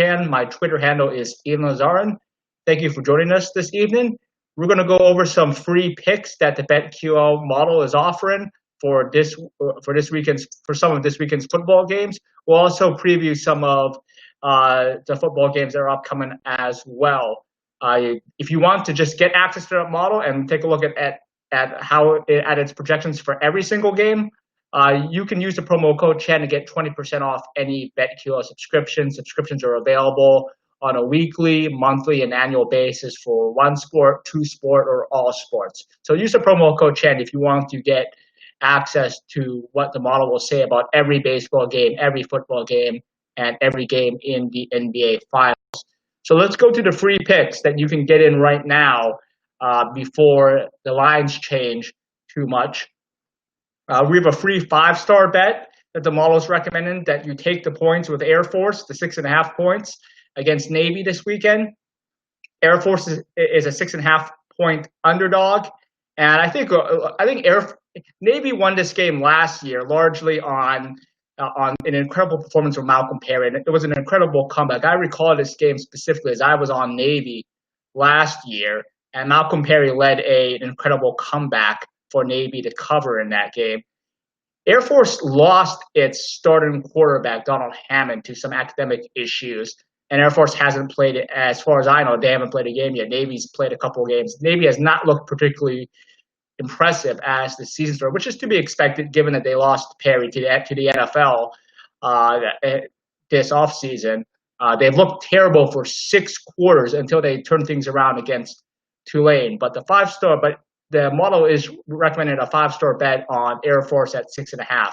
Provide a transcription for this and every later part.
fan. My Twitter handle is Ian Lazarin. Thank you for joining us this evening. We're going to go over some free picks that the BetQL model is offering for some of this weekend's football games. We'll also preview some of the football games that are upcoming as well. If you want to just get access to that model and take a look at its projections for every single game, you can use the promo code CHAN to get 20% off any BetQL subscription. Subscriptions are available on a weekly, monthly, and annual basis for one sport, two sport, or all sports. So use the promo code CHAN if you want to get access to what the model will say about every baseball game, every football game, and every game in the NBA Finals. So let's go to the free picks that you can get in right now before the lines change too much. We have a free 5-star bet that the model is recommending that you take the points with Air Force, the 6.5 points against Navy this weekend. Air Force is a 6.5 point underdog, and I think Navy won this game last year largely on an incredible performance from Malcolm Perry. And it was an incredible comeback. I recall this game specifically as I was on Navy last year, and Malcolm Perry led an incredible comeback for Navy to cover in that game. Air Force lost its starting quarterback, Donald Hammond, to some academic issues. And Air Force hasn't played it, as far as I know, they haven't played a game yet. Navy's played a couple of games. Navy has not looked particularly impressive as the season started, which is to be expected given that they lost Perry to the NFL this offseason. They've looked terrible for 6 quarters until they turned things around against Tulane. But the model is recommending a 5-star bet on Air Force at 6.5.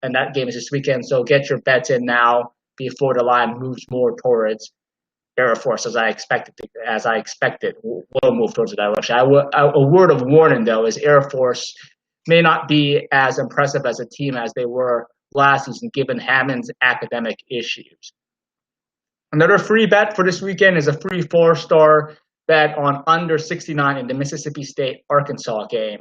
And that game is this weekend. So get your bets in now before the line moves more towards Air Force, as I expected will move towards the direction. A word of warning, though, is Air Force may not be as impressive as a team as they were last season, given Hammond's academic issues. Another free bet for this weekend is a free 4-star bet on under 69 in the Mississippi State-Arkansas game.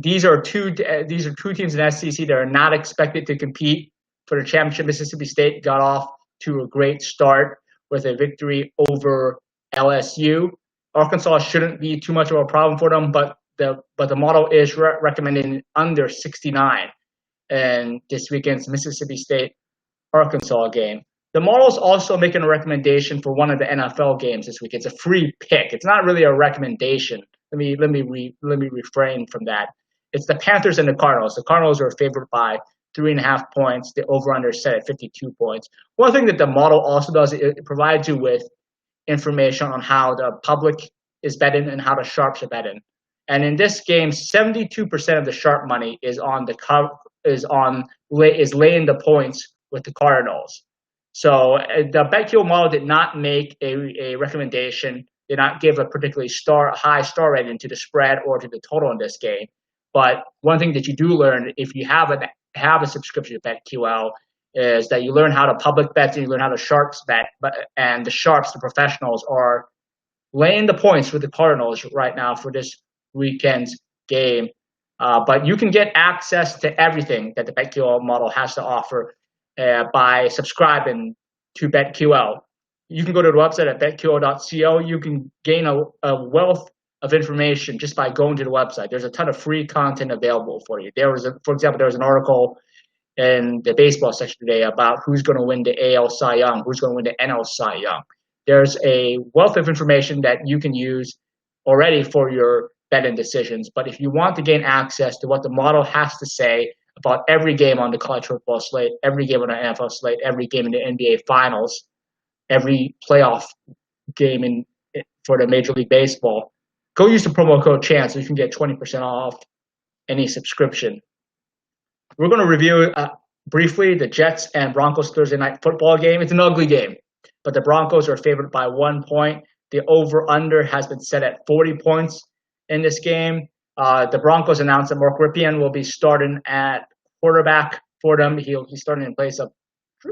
These are two teams in SEC that are not expected to compete for the championship. Mississippi State got off to a great start with a victory over LSU. Arkansas shouldn't be too much of a problem for them, but the model is recommending under 69 in this weekend's Mississippi State-Arkansas game. The model is also making a recommendation for one of the NFL games this week. It's a free pick. It's not really a recommendation. Let me refrain from that. It's the Panthers and the Cardinals. The Cardinals are favored by 3.5 points. The over/under set at 52 points. One thing that the model also does, it provides you with information on how the public is betting and how the sharps are betting. And in this game, 72% of the sharp money is laying the points with the Cardinals. So the BetQL model did not make a recommendation, did not give a particularly high star rating to the spread or to the total in this game. But one thing that you do learn if you have a subscription to BetQL is that you learn how to public bet and you learn how to sharps bet. And the sharps, the professionals, are laying the points with the Cardinals right now for this weekend's game. But you can get access to everything that the BetQL model has to offer by subscribing to BetQL. You can go to the website at betql.co. You can gain a wealth of information just by going to the website. There's a ton of free content available for you. For example, there was an article in the baseball section today about who's going to win the AL Cy Young, who's going to win the NL Cy Young. There's a wealth of information that you can use already for your betting decisions. But if you want to gain access to what the model has to say about every game on the college football slate, every game on the NFL slate, every game in the NBA Finals, every playoff game for the Major League Baseball, go use the promo code CHAN so you can get 20% off any subscription. We're going to review briefly the Jets and Broncos Thursday night football game. It's an ugly game, but the Broncos are favored by 1 point. The over-under has been set at 40 points in this game. The Broncos announced that Mark Rypien will be starting at quarterback for them. He's starting in place of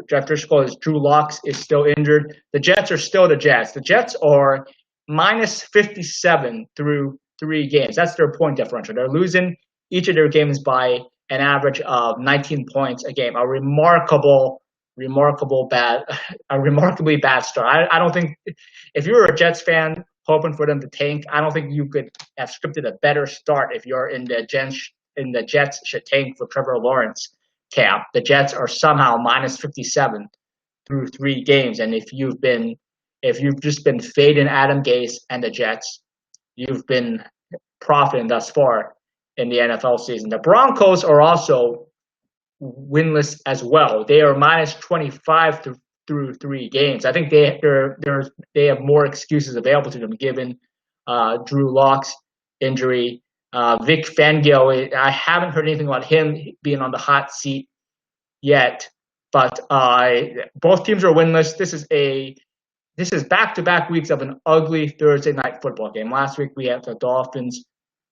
Jeff Driscoll, as Drew Lock is still injured. The Jets are still the Jets. The Jets are minus 57 through 3 games. That's their point differential. They're losing each of their games by an average of 19 points a game. A remarkable a remarkably bad start. I don't think if you were a Jets fan hoping for them to tank, I don't think you could have scripted a better start if you're in the Jets should tank for Trevor Lawrence camp. The Jets are somehow minus 57 through 3 games, and if you've just been fading Adam Gase and the Jets, you've been profiting thus far in the NFL season. The Broncos are also winless as well. They are minus 25 through 3 games. I think they have more excuses available to them given Drew Lock's injury. Vic Fangio, I haven't heard anything about him being on the hot seat yet, but both teams are winless. This is back-to-back weeks of an ugly Thursday night football game. Last week we had the Dolphins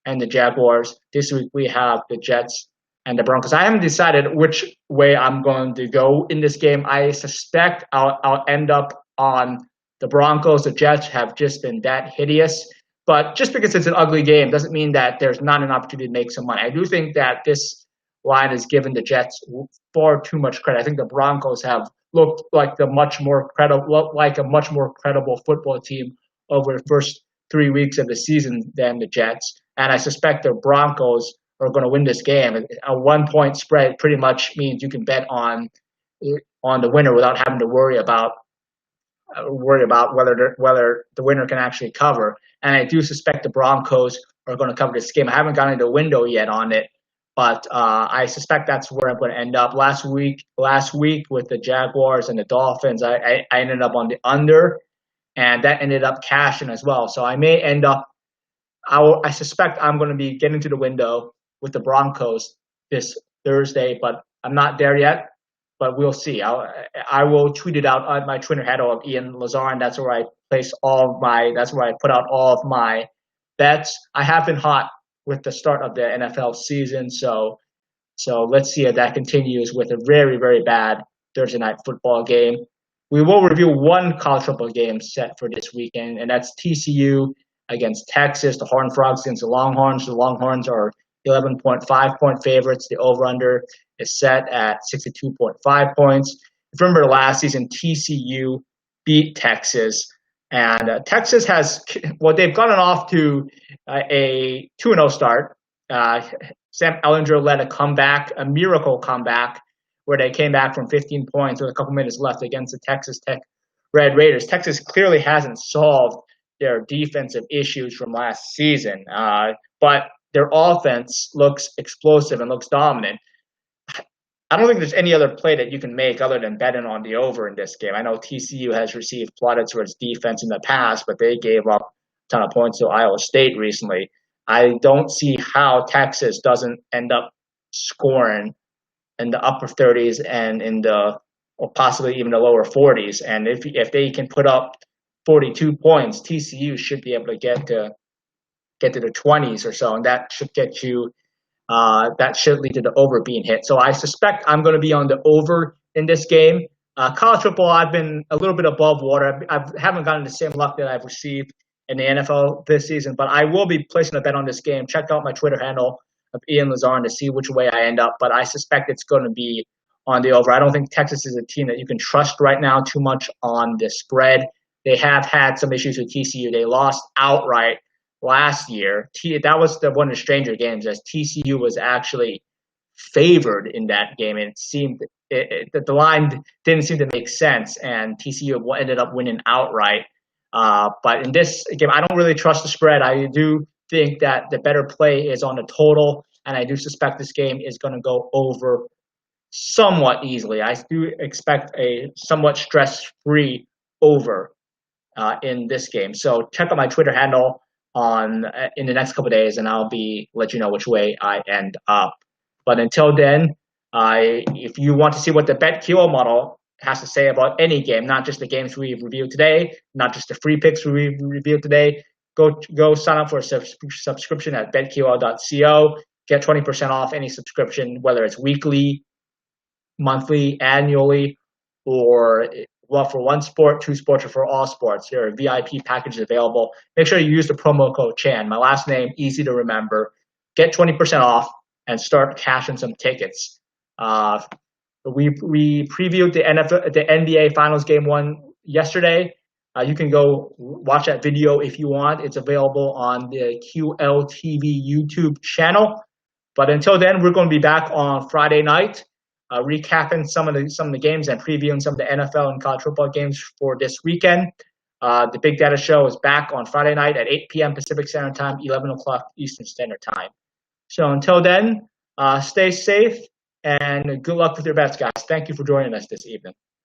and the Jaguars. This week we have the Jets and the Broncos. I haven't decided which way I'm going to go in this game. I suspect I'll end up on the Broncos. The Jets have just been that hideous. But just because it's an ugly game doesn't mean that there's not an opportunity to make some money. I do think that this line has given the Jets far too much credit. I think the Broncos have looked like a much more credible football team over the first 3 weeks of the season than the Jets. And I suspect the Broncos are going to win this game. A 1-point spread pretty much means you can bet on the winner without having to worry about whether the winner can actually cover. And I do suspect the Broncos are going to cover this game. I haven't gotten into the window yet on it, but I suspect that's where I'm going to end up. Last week with the Jaguars and the Dolphins, I ended up on the under, and that ended up cashing as well. So I may end up. I suspect I'm going to be getting to the window with the Broncos this Thursday, but I'm not there yet. But we'll see. I will tweet it out on my Twitter handle of Ian Lazarn. That's where I place that's where I put out all of my bets. I have been hot with the start of the NFL season, so let's see if that continues with a very, very bad Thursday night football game. We will review one college football game set for this weekend, and that's TCU against Texas, the Horned Frogs against the Longhorns. The Longhorns are 11.5-point favorites. The over-under is set at 62.5 points. If you remember last season, TCU beat Texas. And Texas they've gotten off to a 2-0 start. Sam Ehlinger led a miracle comeback, where they came back from 15 points with a couple minutes left against the Texas Tech Red Raiders. Texas clearly hasn't solved their defensive issues from last season, but their offense looks explosive and looks dominant. I don't think there's any other play that you can make other than betting on the over in this game. I know TCU has received plaudits for its defense in the past, but they gave up a ton of points to Iowa State recently. I don't see how Texas doesn't end up scoring in the upper 30s and or possibly even the lower 40s. And if they can put up 42 points, TCU should be able to get to the 20s or so, and that should get you. That should lead to the over being hit. So I suspect I'm going to be on the over in this game. College football, I've been a little bit above water. I haven't gotten the same luck that I've received in the NFL this season, but I will be placing a bet on this game. Check out my Twitter handle of Ian Lazarn to see which way I end up, but I suspect it's going to be on the over. I don't think Texas is a team that you can trust right now too much on the spread. They have had some issues with TCU. They lost outright last year. That was one of the stranger games, as TCU was actually favored in that game, and it seemed that the line didn't seem to make sense, and TCU ended up winning outright. But in this game, I don't really trust the spread. I do think that the better play is on the total, and I do suspect this game is going to go over somewhat easily. I do expect a somewhat stress-free over in this game. So check out my Twitter handle in the next couple of days, and I'll let you know which way I end up. But until then, if you want to see what the BetQL model has to say about any game, not just the games we've reviewed today, not just the free picks we reviewed today, go sign up for a subscription at betql.co. Get 20% off any subscription, whether it's weekly, monthly, annually, or for one sport, 2 sports, or for all sports. There are VIP packages available. Make sure you use the promo code CHAN. My last name, easy to remember. Get 20% off and start cashing some tickets. We previewed the NBA Finals Game 1 yesterday. You can go watch that video if you want. It's available on the QLTV YouTube channel. But until then, we're going to be back on Friday night, recapping some of the games and previewing some of the NFL and college football games for this weekend. The Big Data Show is back on Friday night at 8 p.m. Pacific Standard Time, 11 o'clock Eastern Standard Time. So until then, stay safe and good luck with your bets, guys. Thank you for joining us this evening.